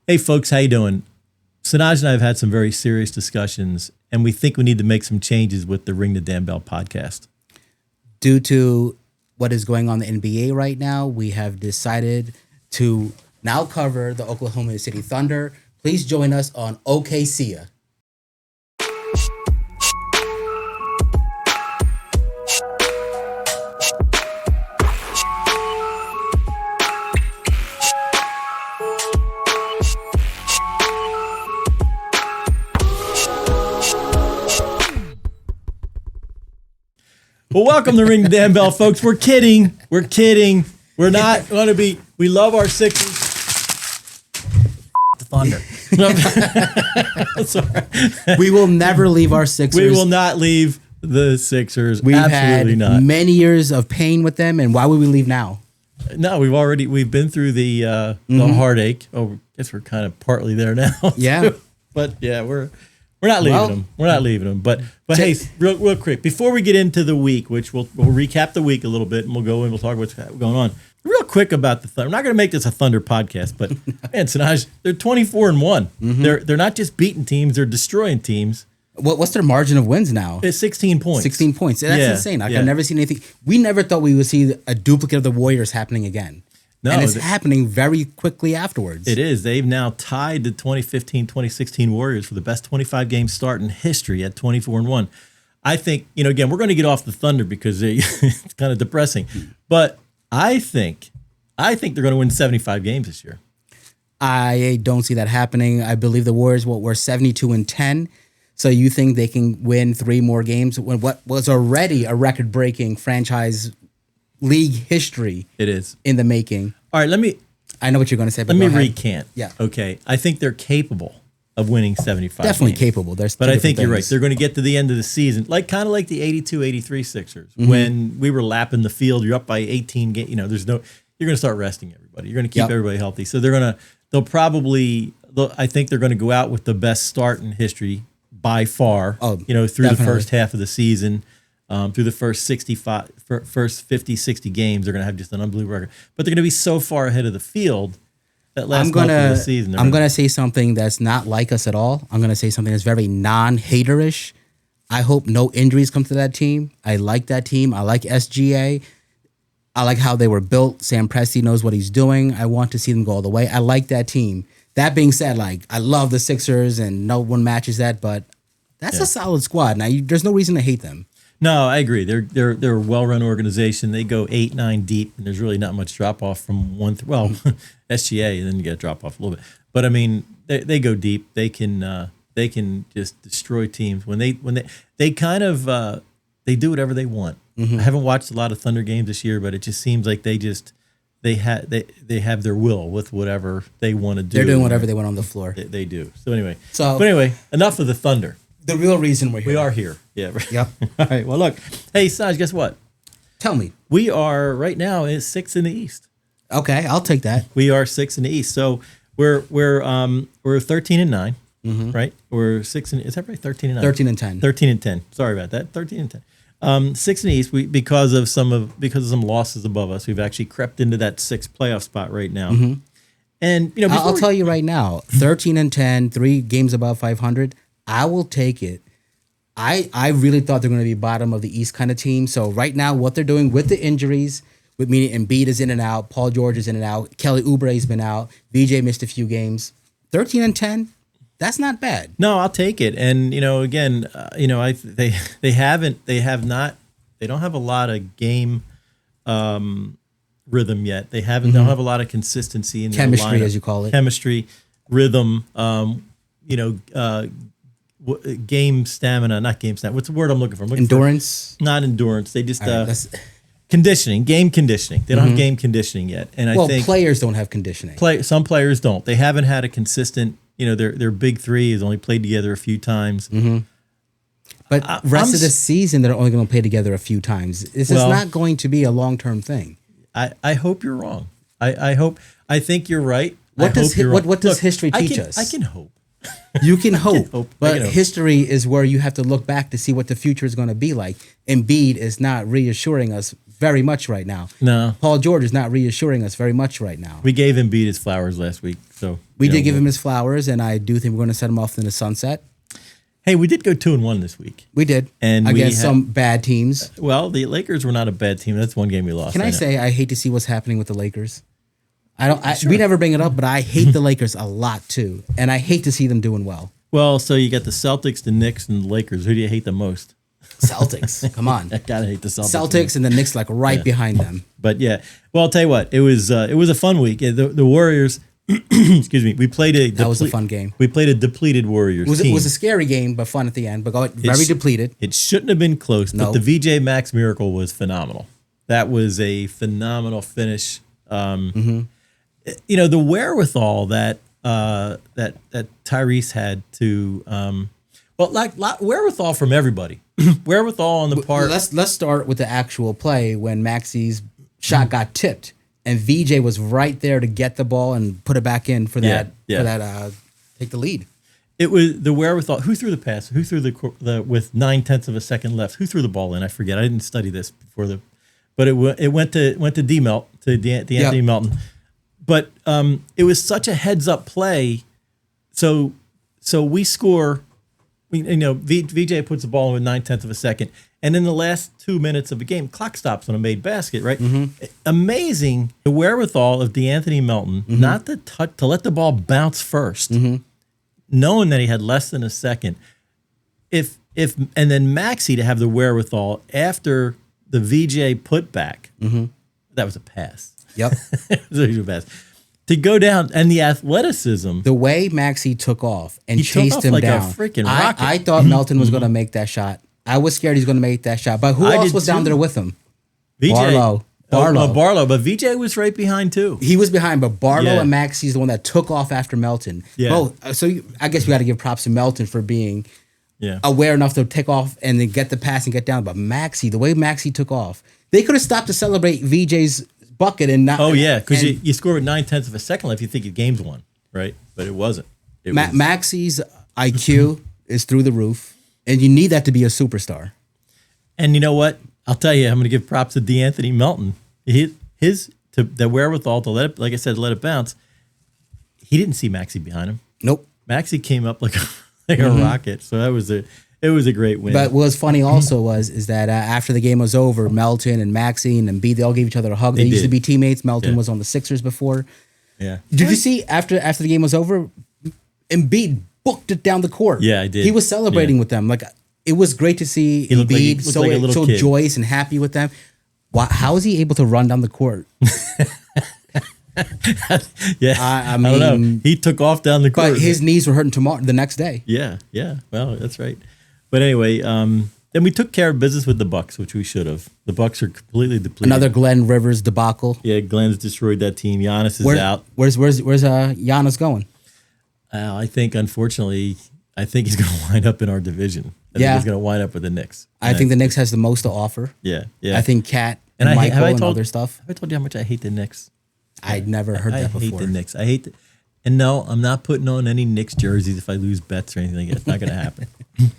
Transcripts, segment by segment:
Hey, folks, how you doing? Sanoj and I have had some very serious discussions, and we think we need to make some changes with the Ring the Damn Bell podcast. Due to what is going on in the NBA right now, we have decided to now cover the Oklahoma City Thunder. Please join us on OKC. Well, welcome to Ring the Damn Bell, folks. We're kidding. We're kidding. We're not going to be. We love our Sixers. The Thunder. Sorry. We will never leave our Sixers. We will not leave the Sixers. We've Absolutely had not. many years of pain with them, and why would we leave now? No, we've been through the heartache. Oh, I guess we're kind of partly there now. Yeah. But yeah, we're not leaving them. We're not leaving them. But hey, real quick, before we get into the week, which we'll recap the week a little bit, and we'll go in, we'll talk what's going on. Real quick about the Thunder. I'm not going to make this a Thunder podcast, but man, Sanoj, they're 24-1. Mm-hmm. They're not just beating teams; they're destroying teams. What's their margin of wins now? It's 16 points. 16 points. That's insane. I've never seen anything. We never thought we would see a duplicate of the Warriors happening again. No, and it's happening very quickly afterwards. It is. They've now tied the 2015-2016 Warriors for the best 25-game start in history at 24-1. I think, again, we're going to get off the Thunder because it's kind of depressing. But I think they're going to win 75 games this year. I don't see that happening. I believe the Warriors were 72-10. So you think they can win 3 more games when what was already a record-breaking franchise league history? It is in the making. All right, I know what you're going to say. But let me recant. Yeah. Okay. I think they're capable of winning 75. Definitely games. Capable. But I think you're right. They're going to get to the end of the season, kind of like the 82-83 Sixers when we were lapping the field. You're up by 18 games. You're going to start resting everybody. You're going to keep everybody healthy. So I think they're going to go out with the best start in history by far. Through the first half of the season. Through the first 50, 60 games, they're going to have just an unbelievable record. But they're going to be so far ahead of the field that last month of the season. I'm going to say something that's not like us at all. I'm going to say something that's very non-haterish. I hope no injuries come to that team. I like that team. I like SGA. I like how they were built. Sam Presti knows what he's doing. I want to see them go all the way. I like that team. That being said, I love the Sixers, and no one matches that, but that's a solid squad. Now, there's no reason to hate them. No, I agree. They're a well-run organization. They go 8-9 deep, and there's really not much drop-off from one. SGA, and then you get a drop-off a little bit. But I mean, they go deep. They can just destroy teams when they kind of they do whatever they want. Mm-hmm. I haven't watched a lot of Thunder games this year, but it just seems like they have their will with whatever they want to do. They're doing whatever they want on the floor. They do. So anyway, enough of the Thunder. The real reason we're here. We are here. Yeah. Yep. All right. Well, look. Hey, Sanoj, guess what? Tell me. We are right now 6th in the East. Okay, I'll take that. We are 6th in the East. So we're 13-9, right? We're 6 and is that right? 13-9. 13-10. 13-10. Sorry about that. 13-10. 6th in the East. Because of some losses above us, we've actually crept into that 6th playoff spot right now. Mm-hmm. And I'll tell you right now, 13-10, 3 games above 500. I will take it. I really thought they're going to be bottom of the East kind of team. So right now, what they're doing with the injuries, with meaning Embiid is in and out, Paul George is in and out, Kelly Oubre's been out, VJ missed a few games. 13-10, that's not bad. No, I'll take it. And again, they don't have a lot of game rhythm yet. They don't have a lot of consistency in their chemistry, lineup. as you call it. Chemistry, rhythm. Game stamina, not game stamina. What's the word I'm looking for? Endurance? Not endurance. They just conditioning, game conditioning. They don't have game conditioning yet, and I think players don't have conditioning. Some players don't. They haven't had a consistent. Their big three has only played together a few times. Mm-hmm. But rest of the season, they're only going to play together a few times. This is not going to be a long-term thing. I hope you're wrong. I think you're right. What does history teach us? I can hope. You can hope, but history is where you have to look back to see what the future is going to be like. Embiid is not reassuring us very much right now. No. Paul George is not reassuring us very much right now. We gave Embiid his flowers last week. So We did give him his flowers, and I do think we're going to set him off in the sunset. Hey, we did go 2-1 this week. We did. And against some bad teams. Well, the Lakers were not a bad team. That's one game we lost. Can I say I hate to see what's happening with the Lakers? Sure. We never bring it up, but I hate the Lakers a lot too, and I hate to see them doing well. Well, so you got the Celtics, the Knicks, and the Lakers. Who do you hate the most? Celtics. Come on. I gotta hate the Celtics. Celtics and the Knicks like right behind them. But yeah, well, I'll tell you what, it was a fun week. The Warriors, excuse me, we played That was a fun game. We played a depleted Warriors team. It was a scary game, but fun at the end. But very depleted. It shouldn't have been close, but the VJ Max miracle was phenomenal. That was a phenomenal finish. You know, the wherewithal that Tyrese had to, wherewithal from everybody. Wherewithal on the part. Let's start with the actual play when Maxi's shot got tipped and VJ was right there to get the ball and put it back in for that take the lead. It was the wherewithal. Who threw the pass? Who threw the with 9/10 of a second left? Who threw the ball in? I forget. I didn't study this before but it went to D'Anthony Melton. But it was such a heads up play. So we score. VJ puts the ball in with 9/10 of a second, and in the last 2 minutes of the game, clock stops on a made basket. Right, amazing the wherewithal of D'Anthony Melton not to let the ball bounce first, knowing that he had less than a second. And then Maxey to have the wherewithal after the VJ putback. That was a pass. Yep. It was a pass. To go down and the athleticism. The way Maxey took off and chased him like down. A freaking rocket. I thought Melton was going to make that shot. I was scared he's going to make that shot. But who else was down there with him? VJ. Barlow. Barlow. But VJ was right behind too. He was behind, but Barlow and Maxey's the one that took off after Melton. Yeah. I guess we got to give props to Melton for being aware enough to take off and then get the pass and get down. But Maxey, the way Maxey took off, they could have stopped to celebrate VJ's bucket and not. Oh yeah, because you score with 9/10 of a second left, you think your game's won, right? But it wasn't. Maxey's IQ is through the roof, and you need that to be a superstar. And you know what? I'll tell you, I'm going to give props to D'Anthony Melton. The wherewithal to let it, like I said, let it bounce. He didn't see Maxey behind him. Nope. Maxey came up like a rocket. So it was a great win. But what was funny also is that after the game was over, Melton and Maxey and Embiid, they all gave each other a hug. They used to be teammates. Melton was on the Sixers before. Yeah. Did you see after the game was over, Embiid booked it down the court? Yeah, I did. He was celebrating with them. Like it was great to see Embiid so joyous and happy with them. How is he able to run down the court? Yeah, I mean, don't know. He took off down the court. But his knees were hurting the next day. Yeah. Well, that's right. But anyway, then we took care of business with the Bucks, which we should have. The Bucks are completely depleted. Another Glenn Rivers debacle. Yeah, Glenn's destroyed that team. Giannis is out. Where's Giannis going? I think, unfortunately, he's going to wind up in our division. I think he's going to wind up with the Knicks. I think the Knicks has the most to offer. Yeah. I think Cat and Michael and other stuff. Have I told you how much I hate the Knicks? I'd never heard that before. I hate the Knicks. And no, I'm not putting on any Knicks jerseys if I lose bets or anything like that. It's not going to happen.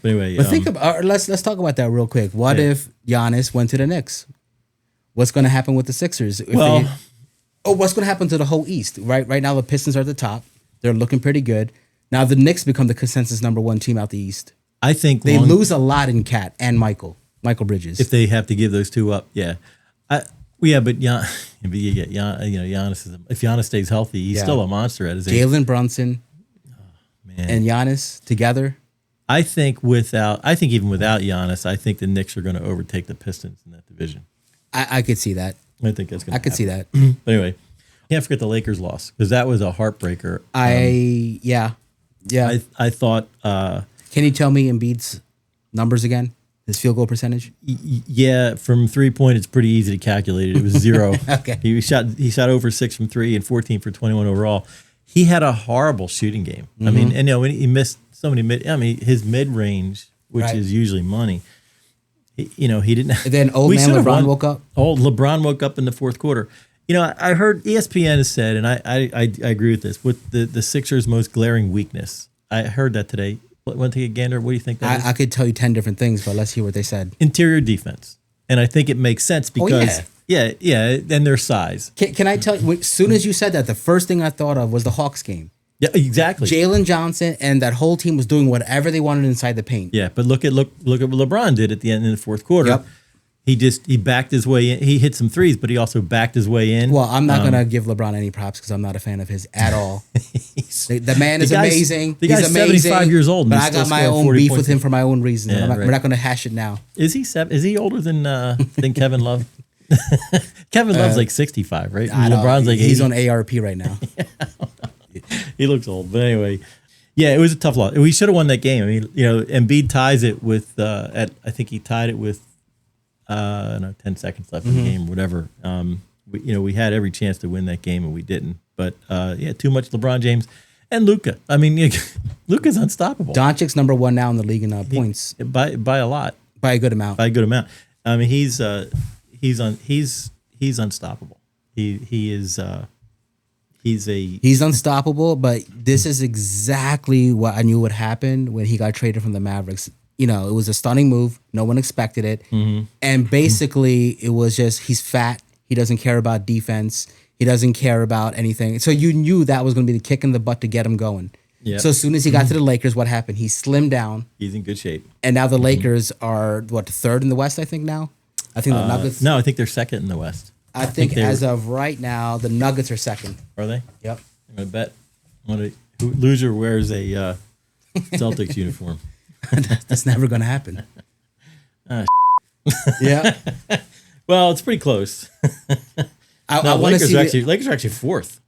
But anyway, think about let's talk about that real quick. What if Giannis went to the Knicks? What's going to happen with the Sixers? What's going to happen to the whole East? Right now, the Pistons are at the top. They're looking pretty good. Now the Knicks become the consensus number one team out the East. I think they lose a lot in Cat and Michael Bridges if they have to give those two up. Yeah, but Giannis is, if Giannis stays healthy, he's still a monster at his age. Jalen Brunson, and Giannis together. I think even without Giannis, I think the Knicks are going to overtake the Pistons in that division. I could see that. I think that's going to happen. I could see that. But anyway, can't forget the Lakers loss because that was a heartbreaker. I thought. Can you tell me Embiid's numbers again? His field goal percentage? Yeah, from 3-point, it's pretty easy to calculate it. It was 0. Okay. He shot over 6 from 3 and 14 for 21 overall. He had a horrible shooting game. I mean, and he missed so many his mid range, which is usually money. He didn't. And then old man LeBron woke up. Old LeBron woke up in the fourth quarter. I heard ESPN has said, and I agree with this, with the Sixers' most glaring weakness. I heard that today. Want to take a gander? What do you think that is? I could tell you 10 different things, but let's hear what they said. Interior defense. And I think it makes sense because Yeah, and their size. Can I tell you? As soon as you said that, the first thing I thought of was the Hawks game. Yeah, exactly. Jalen Johnson and that whole team was doing whatever they wanted inside the paint. Yeah, but look at what LeBron did at the end in the fourth quarter. Yep. He backed his way in. He hit some threes, but he also backed his way in. Well, I'm not gonna give LeBron any props because I'm not a fan of his at all. The man is amazing. The guy's He's amazing, 75 years old, but I got my own beef with him for my own reasons. Yeah, We're not gonna hash it now. Is he older than Kevin Love? Kevin Love's like 65, right? LeBron's like 80. He's on ARP right now. He looks old, but anyway, yeah, it was a tough loss. We should have won that game. I mean, Embiid ties it with I think he tied it with 10 seconds left in the game, or whatever. We had every chance to win that game and we didn't. But too much LeBron James and Luka. I mean, Luka's unstoppable. Doncic's number one now in the league in points by a lot, by a good amount. I mean, he's unstoppable. He's unstoppable, but this is exactly what I knew would happen when he got traded from the Mavericks. It was a stunning move. No one expected it. Mm-hmm. And basically, it was just he's fat. He doesn't care about defense. He doesn't care about anything. So you knew that was going to be the kick in the butt to get him going. Yep. So as soon as he got to the Lakers, what happened? He slimmed down. He's in good shape. And now the Lakers are, third in the West, I think now? I think the Nuggets. No, I think they're second in the West. I think as of right now, the Nuggets are second. Are they? Yep. I'm going to bet. Loser wears a Celtics uniform. That's never going to happen. Yeah. Well, it's pretty close. Lakers are actually fourth.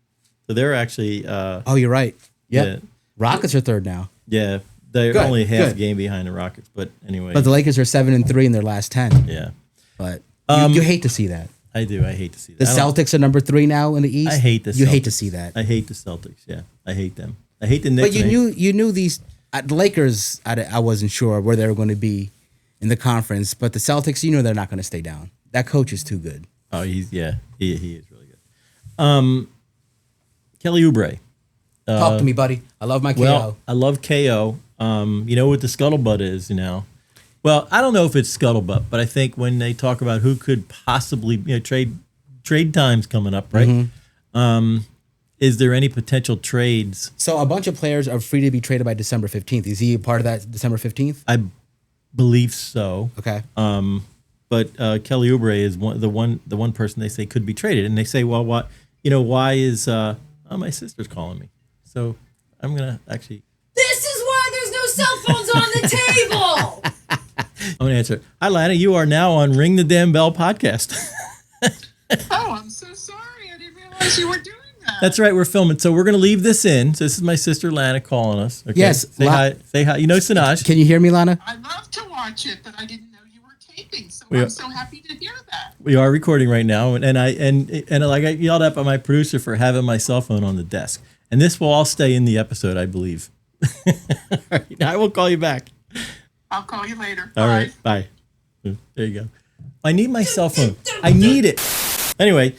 So they're actually... oh, you're right. Yep. Yeah. Rockets are third now. Yeah. They're only half a game behind the Rockets. But anyway. But the Lakers are 7-3 in their last 10. Yeah. But you hate to see that. I do. I hate to see that. The Celtics are number 3 now in the East. I hate the Celtics. You hate to see that. I hate the Celtics. Yeah. I hate them. I hate the Knicks. But you knew these... the Lakers, I wasn't sure where they were going to be in the conference. But the Celtics, they're not going to stay down. That coach is too good. Oh, he is really good. Kelly Oubre. Talk to me, buddy. I love my KO. Well, I love KO. You know what the scuttlebutt is now? Well, I don't know if it's scuttlebutt, but I think when they talk about who could possibly trade times coming up, right? Mm-hmm. Is there any potential trades? So a bunch of players are free to be traded by December 15th. Is he a part of that December 15th? I believe so. Okay. But Kelly Oubre is the one person they say could be traded, and they say, well, what? Why is? My sister's calling me, so I'm gonna actually. This is why there's no cell phones on the table. I'm gonna answer. Hi, Lana. You are now on Ring the Damn Bell podcast. Oh, I'm so sorry. I didn't realize you were doing that. That's right. We're filming, so we're gonna leave this in. So this is my sister Lana calling us. Okay? Yes. Say hi. Say hi. Sanoj. Can you hear me, Lana? I love to watch it, but I didn't know you were taping, so I'm so happy to hear that. We are recording right now, and I yelled at by my producer for having my cell phone on the desk, and this will all stay in the episode, I believe. All right, I will call you back. I'll call you later. All right, bye. There you go. I need my cell phone. I need it. Anyway,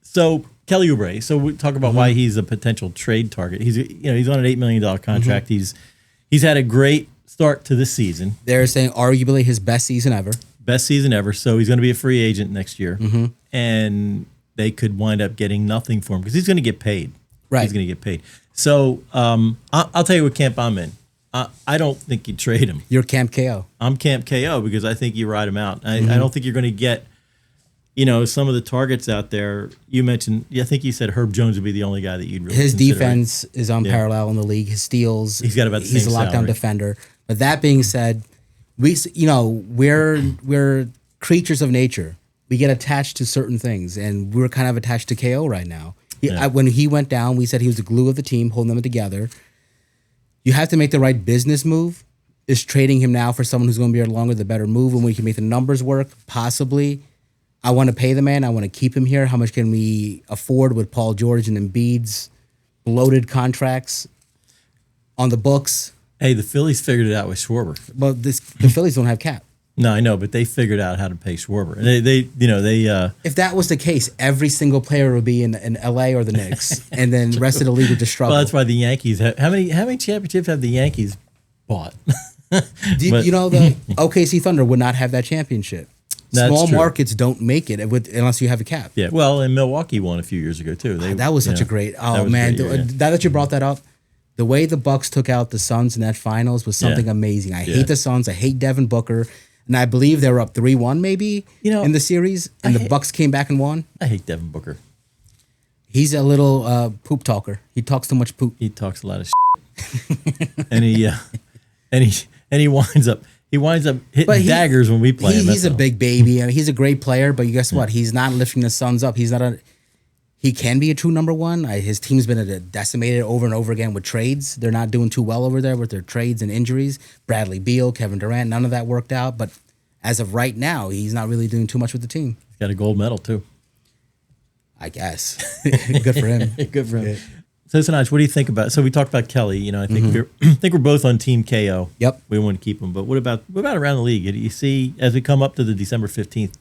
so Kelly Oubre. So we talk about why he's a potential trade target. He's on an $8 million contract. Mm-hmm. He's had a great start to this season. They're saying arguably his best season ever. Best season ever. So he's going to be a free agent next year, and they could wind up getting nothing for him because he's going to get paid. Right. He's going to get paid. So I'll tell you what camp I'm in. I don't think you trade him. You're Camp KO. I'm Camp KO because I think you ride him out. I don't think you're going to get, some of the targets out there. You mentioned, I think you said Herb Jones would be the only guy that you'd really His consider. defense is unparalleled in the league. His steals. He's got about the He's a same lockdown salary. defender. But that being said, we're creatures of nature. We get attached to certain things, and we're kind of attached to KO right now. When he went down, we said he was the glue of the team, holding them together. You have to make the right business move. Is trading him now for someone who's going to be here longer the better move, and we can make the numbers work? Possibly. I want to pay the man. I want to keep him here. How much can we afford with Paul George and Embiid's bloated contracts on the books? Hey, the Phillies figured it out with Schwarber. Well, the Phillies don't have cap. No, I know, but they figured out how to pay Schwarber. If that was the case, every single player would be in LA or the Knicks, and then the rest of the league would just struggle. Well, that's why the Yankees how many championships have the Yankees bought? The OKC Thunder would not have that championship. That's Small true. markets don't make it unless you have a cap. Yeah, well, and Milwaukee won a few years ago too. That was such a great. Oh was a man, great year, yeah. now that you brought that up, the way the Bucks took out the Suns in that finals was something amazing. I hate the Suns. I hate Devin Booker, and I believe they were up 3-1 maybe in the series, and the Bucks came back and won. I hate Devin Booker. He's a little poop talker. He talks too much poop. He talks a lot of shit. and he winds up hitting daggers when we play him. He's a big baby. I mean, he's a great player, but guess what? He's not lifting the Suns up. He can be a true number one. His team's been decimated over and over again with trades. They're not doing too well over there with their trades and injuries. Bradley Beal, Kevin Durant, none of that worked out. But as of right now, he's not really doing too much with the team. He's got a gold medal too. I guess. Good for him. Good for him. Yeah. So, Sanoj, what do you think about? So we talked about Kelly. I think we're both on Team KO. Yep. We want to keep him. But what about around the league? Do you see as we come up to the December 15th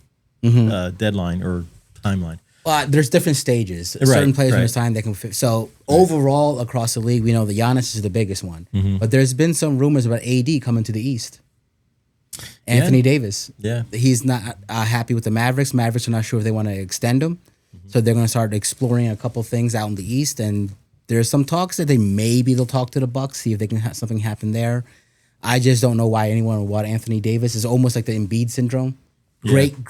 deadline or timeline? Well, there's different stages. Right, Certain players when right. it's time they can fit. So overall across the league, we know the Giannis is the biggest one. But there's been some rumors about AD coming to the East. Anthony Davis. Yeah. He's not happy with the Mavericks. Mavericks are not sure if they want to extend him. So they're going to start exploring a couple things out in the East. And there's some talks that they'll talk to the Bucks, see if they can have something happen there. I just don't know why anyone would want Anthony Davis. It's almost like the Embiid syndrome. Great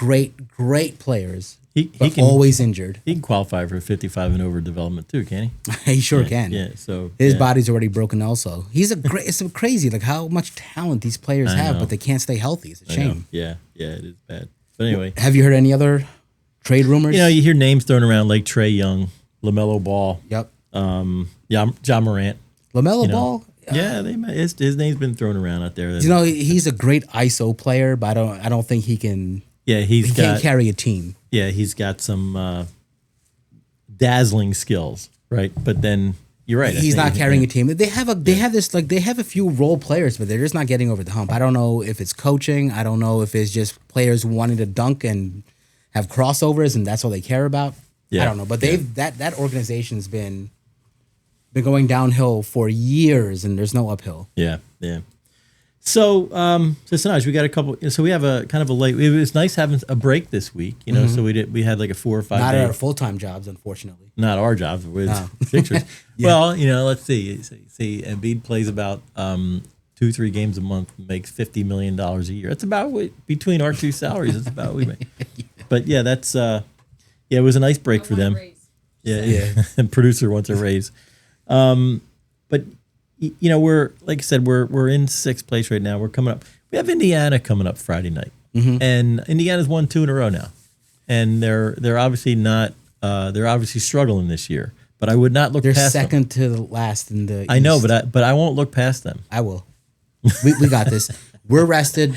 players. He can always injured. He can qualify for 55 and over development too, can he? He sure can. Yeah. So his body's already broken. Also, it's so crazy like how much talent these players have, but they can't stay healthy. It's a shame. Yeah, it is bad. But anyway, have you heard any other trade rumors? You hear names thrown around like Trae Young, LaMelo Ball. Yep. John Morant. LaMelo Ball. Yeah, his name's been thrown around out there. He's a great ISO player, but I don't think he can. Yeah, he can't carry a team. Yeah, he's got some dazzling skills, right? But then you're right. He's not carrying a team. They have a few role players, but they're just not getting over the hump. I don't know if it's coaching. I don't know if it's just players wanting to dunk and have crossovers, and that's all they care about. Yeah. I don't know, but that organization's been going downhill for years, and there's no uphill. Yeah. So, Sanoj, we got a couple. So we have a kind of a late. It was nice having a break this week, So we had like a 4 or 5. Not our full-time jobs, unfortunately. Not our jobs with Sixers. Well, let's see. See, Embiid plays about 2-3 games a month, makes $50 million a year. That's about between our two salaries. That's about what we make. But yeah, that's it was a nice break for them. Yeah. And producer wants a raise. But we're like I said, we're in 6th place right now. We're coming up. We have Indiana coming up Friday night, and Indiana's won 2 in a row now, and they're obviously not. They're obviously struggling this year. But I would not look past them. They're second to the last in the East. I know, but I won't look past them. I will. We got this. We're rested.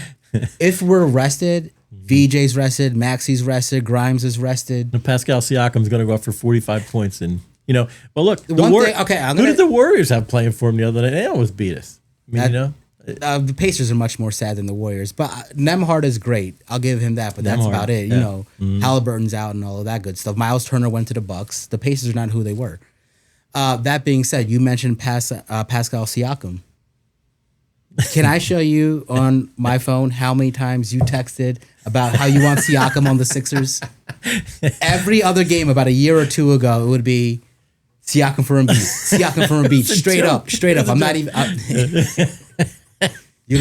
If we're rested, VJ's rested, Maxi's rested, Grimes is rested. And Pascal Siakam's going to go up for 45 points and. But look, who did the Warriors have playing for them the other night? They almost beat us. The Pacers are much more sad than the Warriors. But Nembhard is great. I'll give him that. But that's about it. Halliburton's out and all of that good stuff. Miles Turner went to the Bucks. The Pacers are not who they were. That being said, you mentioned Pascal Siakam. Can I show you on my phone how many times you texted about how you want Siakam on the Sixers? Every other game about a year or two ago, it would be Siakam for Embiid. Siakam for Embiid. Straight up. I'm not even. You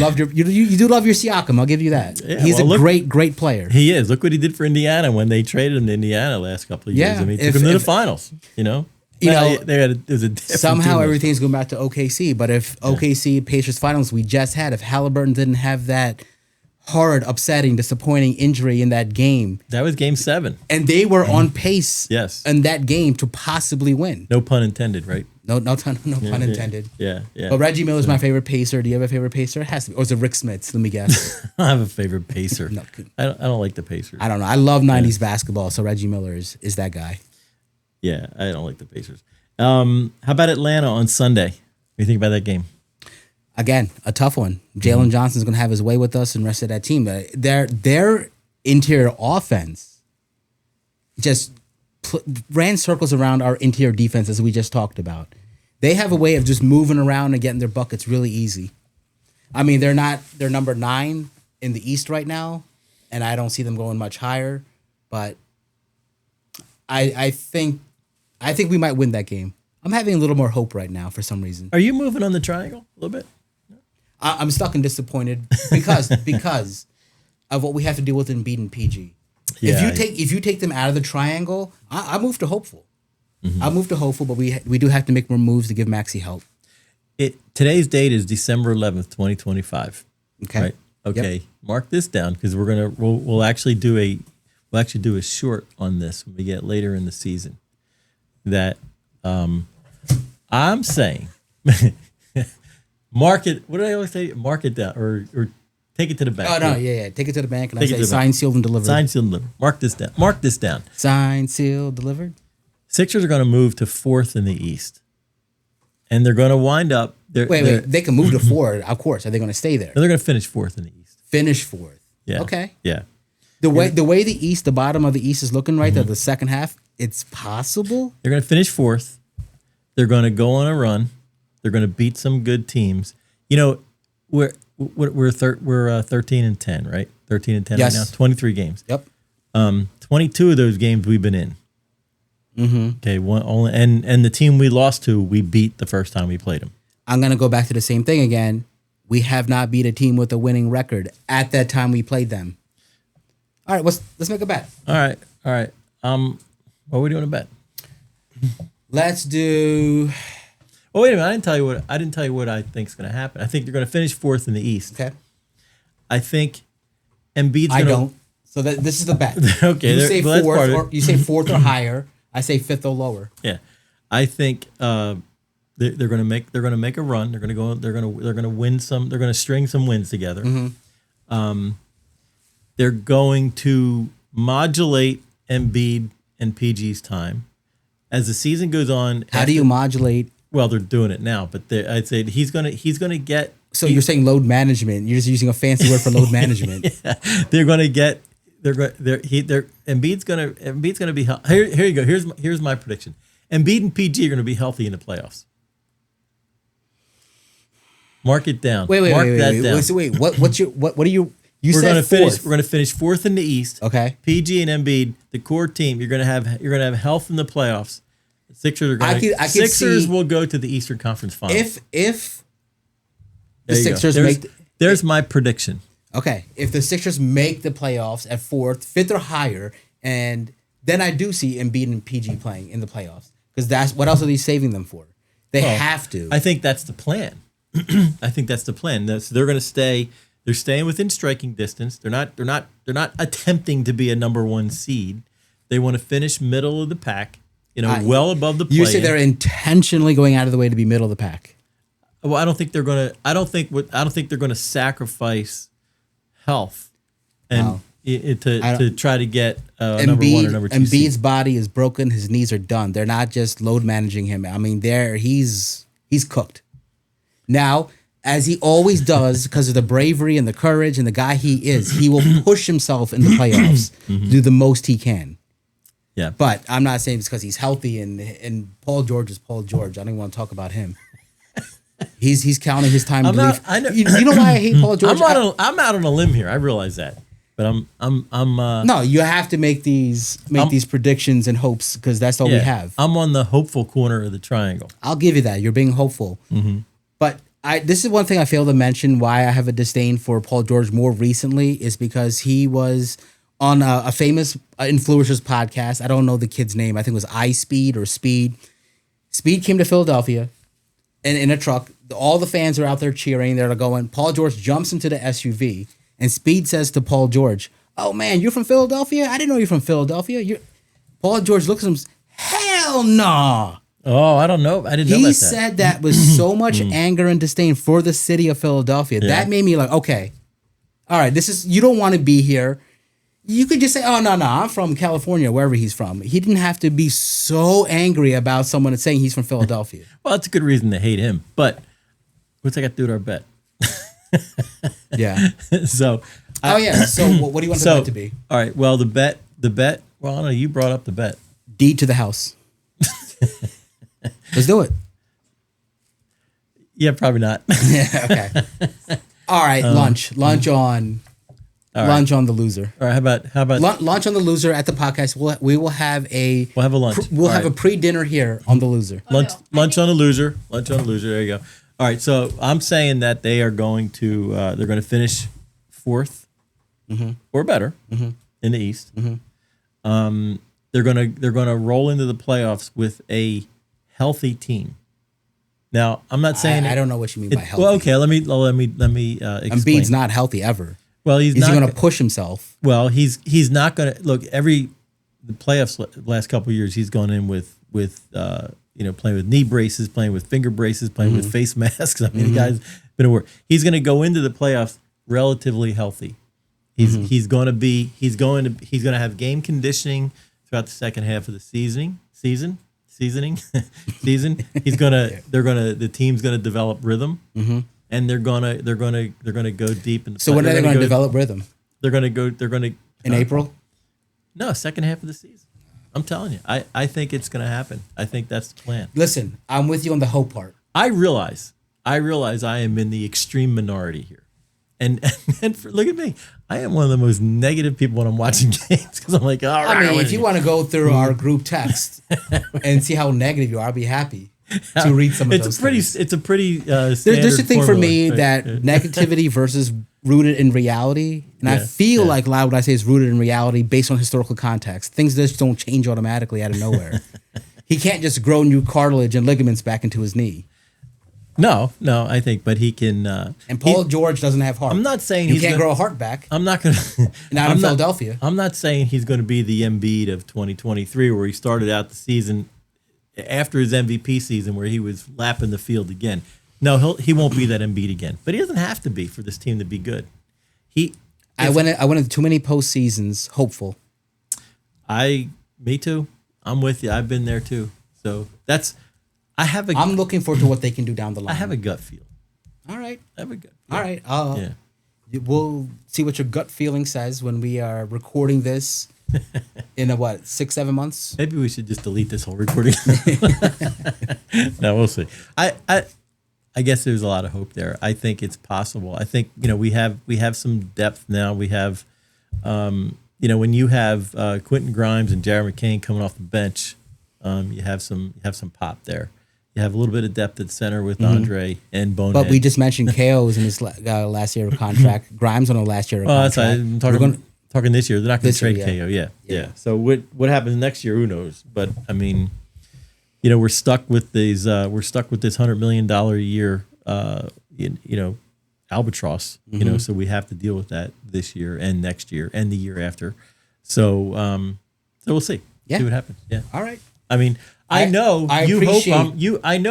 do love your Siakam. I'll give you that. Yeah, he's a great player. He is. Look what he did for Indiana when they traded him to Indiana last couple of years. Yeah, I mean, took him to the finals. Somehow everything's going back to OKC. But if OKC Pacers finals we just had, if Halliburton didn't have that hard, upsetting, disappointing injury in that game. That was game 7. And they were on pace in that game to possibly win. No pun intended, right? No pun intended. Yeah. But Reggie Miller's my favorite Pacer. Do you have a favorite Pacer? It has to be. Or is it Rick Smits? Let me guess. I have a favorite Pacer. No. I don't like the Pacers. I don't know. I love 90s basketball, so Reggie Miller is that guy. Yeah, I don't like the Pacers. How about Atlanta on Sunday? What do you think about that game? Again, a tough one. Jalen Johnson's going to have his way with us and the rest of that team. But their interior offense just ran circles around our interior defense, as we just talked about. They have a way of just moving around and getting their buckets really easy. I mean, they're number 9 in the East right now, and I don't see them going much higher. But I think we might win that game. I'm having a little more hope right now for some reason. Are you moving on the triangle a little bit? I'm stuck and disappointed because of what we have to deal with in Embiid and PG. Yeah. If you take them out of the triangle, I move to hopeful. Mm-hmm. I move to hopeful, but we do have to make more moves to give Maxey help. Today's date is December 11th, 2025. Okay. Right? Okay. Yep. Mark this down because we'll actually do a short on this when we get later in the season. That I'm saying mark it. What do I always say? Mark it down or take it to the bank. Oh no, yeah. Take it to the bank and Take I it to say the bank. signed, sealed, and delivered. Signed, sealed, and delivered. Mark this down. Signed, sealed, delivered. Sixers are going to move to 4th in the East, and they're going to wind up. Wait. They can move to 4, of course. Are they going to stay there? They're going to finish 4th in the East. Finish 4th. Yeah. Okay. Yeah. The way the East, the bottom of the East is looking right there, the second half, it's possible. They're going to finish 4th. They're going to go on a run. They're going to beat some good teams. You know, we're 13 and 10, right? 13 and 10 Yes. right now. 23 games. Yep. 22 of those games we've been in. Mm-hmm. Okay, and the team we lost to, we beat the first time we played them. I'm going to go back to the same thing again. We have not beat a team with a winning record at that time we played them. All right, let's make a bet. All right. What are we doing a bet? Let's do. Oh, wait a minute. I didn't tell you what I think is going to happen. I think they're going to finish 4th in the East. Okay. I think Embiid's going to. I don't. So this is the bet. Okay, You say that's part fourth, of it. or you say 4th or higher. I say 5th or lower. Yeah, I think they're going to make a run. They're going to win some. They're going to string some wins together. Mm-hmm. They're going to modulate Embiid and PG's time as the season goes on. How do you modulate? Well, they're doing it now, but I'd say he's going to get. So you're saying load management. You're just using a fancy word for load management. Yeah, they're going to get. Embiid's going to be healthy. Here you go. Here's my prediction. Embiid and PG are going to be healthy in the playoffs. Mark it down. Wait. Down. What are you? You We're said going to finish. 4th. We're going to finish 4th in the East. Okay. PG and Embiid, the core team. You're going to have health in the playoffs. The Sixers are going to. Sixers will go to the Eastern Conference Final. If the There you go. Sixers there's my prediction. Okay, if the Sixers make the playoffs at 4th, 5th or higher, and then I do see Embiid and PG playing in the playoffs because that's what else are they saving them for? They have to. I think that's the plan. I think that's the plan. So they're going to stay. They're staying within striking distance. They're not attempting to be a number 1 seed. They want to finish middle of the pack. Well above the play. You say they're intentionally going out of the way to be middle of the pack. Well, I don't think they're going to. I don't think they're going to sacrifice health and to try to get number 1 or number 2 Embiid's seed. body is broken. His knees are done. They're not just load managing him. I mean, he's cooked. Now, as he always does, because of the bravery and the courage and the guy he is, he will push himself in the playoffs to do the most he can. Yeah, But I'm not saying it's because he's healthy and Paul George is Paul George. I don't even want to talk about him. He's counting his time. I'm to not. leave. I know. You know why I hate Paul George? I'm out on a limb here. I realize that, but I'm. No, you have to make these predictions and hopes because that's all we have. I'm on the hopeful corner of the triangle. I'll give you that. You're being hopeful. But this is one thing I failed to mention why I have a disdain for Paul George more recently is because he was on a famous influencers podcast. I don't know the kid's name. I think it was iSpeed or Speed. Speed came to Philadelphia and in a truck. All the fans are out there cheering. They're going. Paul George jumps into the SUV and Speed says to Paul George, "Oh man, you're from Philadelphia? I didn't know you're from Philadelphia." Paul George looks at him, "Hell no." Oh, I don't know. I didn't know about that. He said that with so much anger and disdain for the city of Philadelphia. Yeah. That made me like, okay, all right, you don't want to be here. You could just say, oh, no, I'm from California, wherever he's from. He didn't have to be so angry about someone saying he's from Philadelphia. Well, that's a good reason to hate him. But what's that got to do with our bet? Yeah. So. So what do you want the bet to be? All right. Well, the bet. Well, I don't know. You brought up the bet. Deed to the house. Let's do it. Yeah, probably not. Yeah, okay. All right, lunch on Lunch on the loser. All right. How about Lunch on the loser at the podcast? We will have a lunch. We'll have a pre-dinner here on the loser. Lunch on the loser. Lunch on the loser. There you go. All right. So I'm saying that they are going to they're going to finish fourth or better in the East. They're gonna roll into the playoffs with a healthy team. Now, I'm not saying I don't know what you mean by healthy. Well, okay, let me explain. Embiid's not healthy ever. Well, he's not going to push himself. Well, he's not going to look the playoffs last couple of years. He's gone in with playing with knee braces, playing with finger braces, playing with face masks. I mean, the guy's been at work. He's going to go into the playoffs relatively healthy. He's going to have game conditioning throughout the second half of the season. The team's gonna develop rhythm, and they're gonna go deep in the. So when are they going to develop rhythm? They're gonna in April. No, second half of the season. I'm telling you, I think it's gonna happen. I think that's the plan. Listen, I'm with you on the hope part. I realize I am in the extreme minority here, and look at me. I am one of the most negative people when I'm watching games because I'm like, all right. I mean, if you want to go through our group text and see how negative you are, I'll be happy to read some of those things. It's a pretty there's a thing for me that negativity versus rooted in reality. And I feel like a lot of what I say is rooted in reality based on historical context. Things just don't change automatically out of nowhere. He can't just grow new cartilage and ligaments back into his knee. No, I think, but he can. And Paul George doesn't have heart. I'm not saying he can't grow a heart back. I'm not going to. Not in Philadelphia. I'm not saying he's going to be the Embiid of 2023, where he started out the season after his MVP season, where he was lapping the field again. No, he won't be that Embiid again, but he doesn't have to be for this team to be good. I went into too many postseasons hopeful. Me too. I'm with you. I've been there too. So I'm looking forward to what they can do down the line. I have a gut feel. All right. I have a gut feel. All right. We'll see what your gut feeling says when we are recording this in 6-7 months. Maybe we should just delete this whole recording. No, we'll see. I guess there's a lot of hope there. I think it's possible. I think we have some depth now. We have when you have Quentin Grimes and Jared McCain coming off the bench, you have some pop there. You have a little bit of depth at center with Andre and Bonehead. But we just mentioned KO is in his last year of contract. Grimes on the last year of contract. That's right. I'm talking this year. They're not going to trade KO. Yeah. So what happens next year? Who knows? But I mean, we're stuck with these. We're stuck with this $100 million a year. Albatross. So we have to deal with that this year and next year and the year after. So we'll see. Yeah. See what happens. Yeah. All right. I mean, I know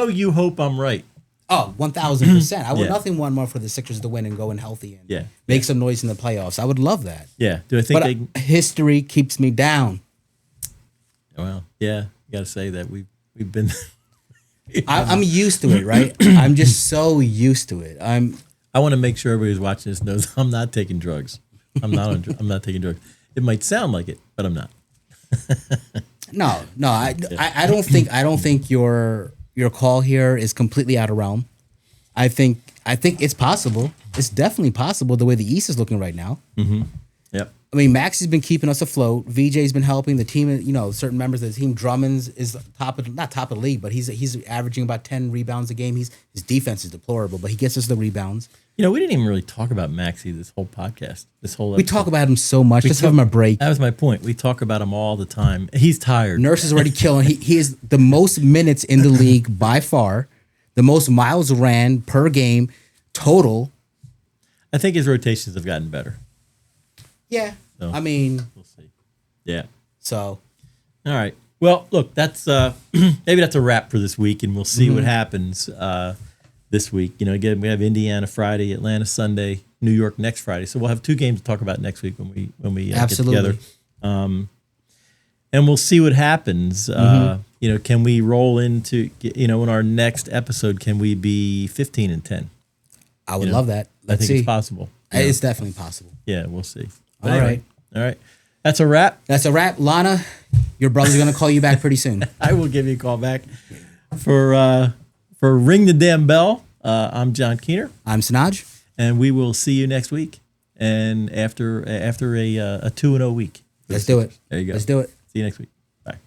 you hope I'm right. Oh, 1,000%. I would nothing more for the Sixers to win and go in healthy and make some noise in the playoffs. I would love that. Yeah. Do I think history keeps me down. Well, yeah. You got to say that we've been. I'm used to it, right? I'm just so used to it. I want to make sure everybody who's watching this knows I'm not taking drugs. I'm not taking drugs. It might sound like it, but I'm not. No. I don't think your call here is completely out of realm. I think it's possible. It's definitely possible the way the East is looking right now. Mm-hmm. Yep. I mean, Max has been keeping us afloat. VJ's been helping the team. Certain members of the team. Drummond's is not top of the league, but he's averaging about 10 rebounds a game. His defense is deplorable, but he gets us the rebounds. We didn't even really talk about Maxey this whole podcast. We talk about him so much. Let's give him a break. That was my point. We talk about him all the time. He's tired. Nurse is already killing. He is the most minutes in the league by far, the most miles ran per game total. I think his rotations have gotten better. Yeah. So, I mean, we'll see. Yeah. So. All right. Well, look, that's maybe that's a wrap for this week, and we'll see what happens this week. Again, we have Indiana Friday, Atlanta Sunday, New York next Friday. So we'll have 2 games to talk about next week when we get together. And we'll see what happens. Can we roll into in our next episode? Can we be 15-10? I would love that. Let's see. It's possible. It's definitely possible. Yeah, we'll see. All right. That's a wrap. Lana, your brother's going to call you back pretty soon. I will give you a call back for Ring the Damn Bell. I'm John Keener. I'm Sanoj. And we will see you next week. and after a 2-0 week. Let's do it. There you go. Let's do it. See you next week. Bye.